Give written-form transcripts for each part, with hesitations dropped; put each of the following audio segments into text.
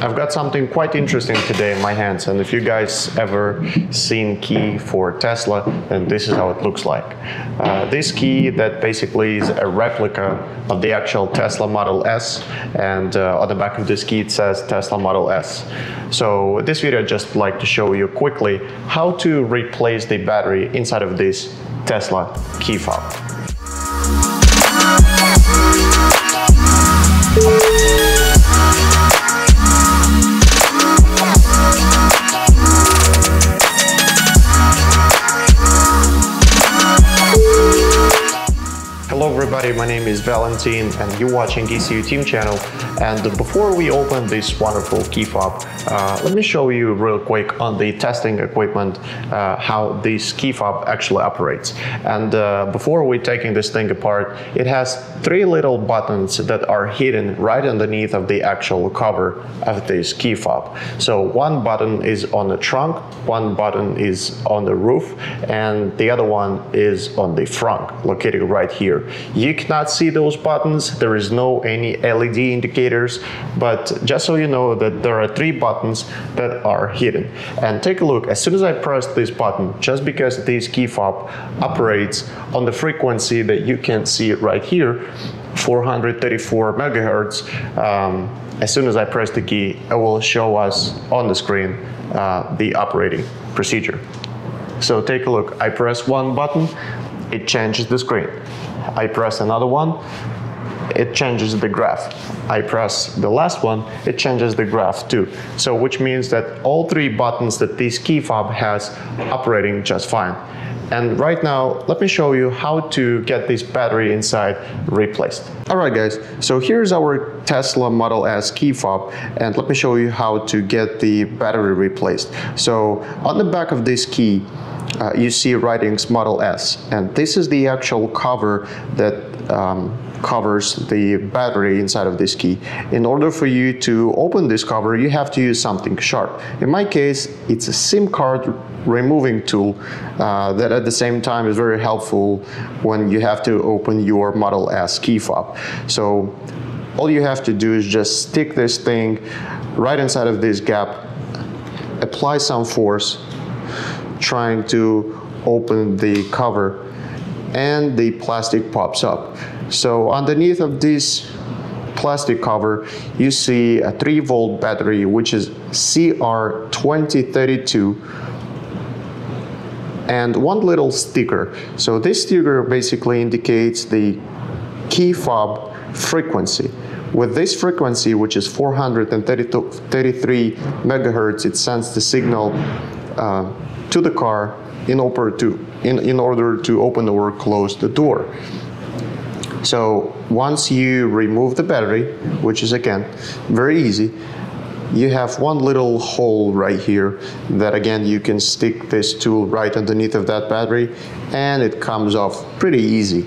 I've got something quite interesting today in my hands, and if you guys ever seen key for Tesla, then this is how it looks like. This key that basically is a replica of the actual Tesla Model S, and on the back of this key it says Tesla Model S. So this video I'd just like to show you quickly how to replace the battery inside of this Tesla key fob. Hello everybody, my name is Valentin and you're watching ECU Team channel. And before we open this wonderful key fob, let me show you real quick on the testing equipment how this key fob actually operates. And before we're taking this thing apart, it has three little buttons that are hidden right underneath of the actual cover of this key fob. So one button is on the trunk, one button is on the roof, and the other one is on the front, located right here. You cannot see those buttons, there is no any LED indicators, but just so you know that there are three buttons that are hidden. And take a look, as soon as I press this button, just because this key fob operates on the frequency that you can see it right here, 434 megahertz, as soon as I press the key, it will show us on the screen the operating procedure. So take a look, I press one button, it changes the screen. I press another one, it changes the graph. I press the last one, it changes the graph too. So which means that all three buttons that this key fob has operating just fine. And right now, let me show you how to get this battery inside replaced. Alright guys, so here's our Tesla Model S key fob, and let me show you how to get the battery replaced. So on the back of this key, you see writings Model S, and this is the actual cover that covers the battery inside of this key. In order for you to open this cover, you have to use something sharp. In my case, it's a SIM card removing tool that at the same time is very helpful when you have to open your Model S key fob. So all you have to do is just stick this thing right inside of this gap, apply some force, trying to open the cover, and the plastic pops up. So underneath of this plastic cover, you see a 3-volt battery, which is CR2032, and one little sticker. So this sticker basically indicates the key fob frequency. With this frequency, which is 433 megahertz, it sends the signal to the car in order to open or close the door. So once you remove the battery, which is again very easy, you have one little hole right here that again you can stick this tool right underneath of that battery and it comes off pretty easy.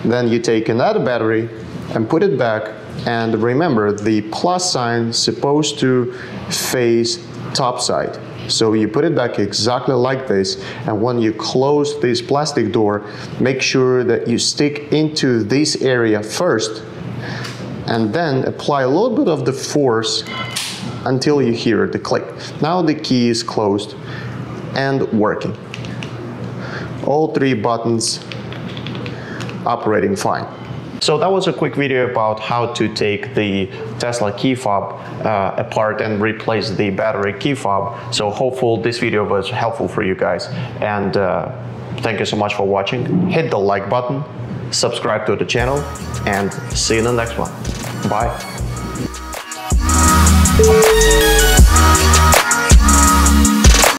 Then you take another battery and put it back, and remember the plus sign is supposed to face top side. So you put it back exactly like this, and when you close this plastic door, make sure that you stick into this area first and then apply a little bit of the force until you hear the click. Now the key is closed and working. All three buttons operating fine. So that was a quick video about how to take the Tesla key fob apart and replace the battery key fob. So hopefully this video was helpful for you guys, and thank you so much for watching. Hit the like button, subscribe to the channel, and see you in the next one. Bye.